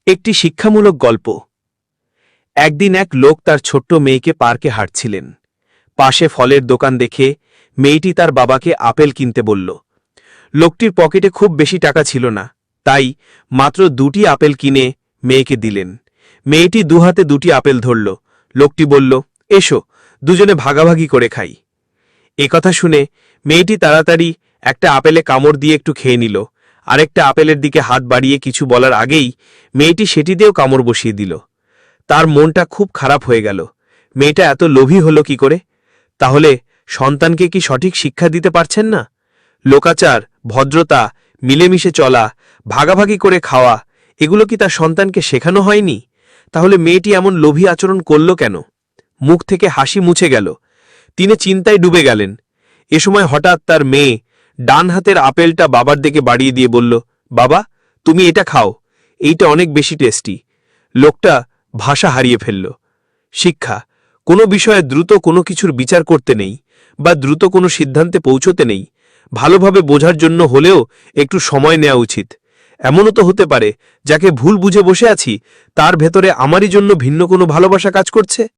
একটি শিক্ষামূলক গল্প। একদিন এক লোক তার ছোট্ট মেয়েকে পার্কে হাঁটছিলেন। পাশে ফলের দোকান দেখে মেয়েটি তার বাবাকে আপেল কিনতে বলল। লোকটির পকেটে খুব বেশি টাকা ছিল না, তাই মাত্র 2টি আপেল কিনে মেয়েকে দিলেন। মেয়েটি দুহাতে 2টি আপেল ধরল। লোকটি বলল, এসো, দুজনে ভাগাভাগি করে খাই। একথা শুনে মেয়েটি তাড়াতাড়ি একটা আপেলে কামড় দিয়ে একটু খেয়ে নিল। আরেকটা আপেলের দিকে হাত বাড়িয়ে কিছু বলার আগেই মেয়েটি সেটি দিয়েও কামড় বসিয়ে দিল। তার মনটা খুব খারাপ হয়ে গেল। মেয়েটা এত লোভী হলো কি করে? তাহলে সন্তানকে কি সঠিক শিক্ষা দিতে পারছেন না? লোকাচার, ভদ্রতা, মিলেমিশে চলা, ভাগাভাগি করে খাওয়া, এগুলো কি তার সন্তানকে শেখানো হয়নি? তাহলে মেয়েটি এমন লোভী আচরণ করল কেন? মুখ থেকে হাসি মুছে গেল। তিনি চিন্তায় ডুবে গেলেন। এ সময় হঠাৎ তার মেয়ে ডান হাতের আপেলটা বাবার দিকে বাড়িয়ে দিয়ে বলল, বাবা, তুমি এটা খাও, এইটা অনেক বেশি টেস্টি। লোকটা ভাষা হারিয়ে ফেলল। শিক্ষা: কোনো বিষয়ে দ্রুত কোনো কিছুর বিচার করতে নেই বা দ্রুত কোনো সিদ্ধান্তে পৌঁছতে নেই। ভালোভাবে বোঝার জন্য হলেও একটু সময় নেওয়া উচিত। এমনও তো হতে পারে যাকে ভুল বুঝে বসে আছি, তার ভেতরে আমারই জন্য ভিন্ন কোনো ভালোবাসা কাজ করছে।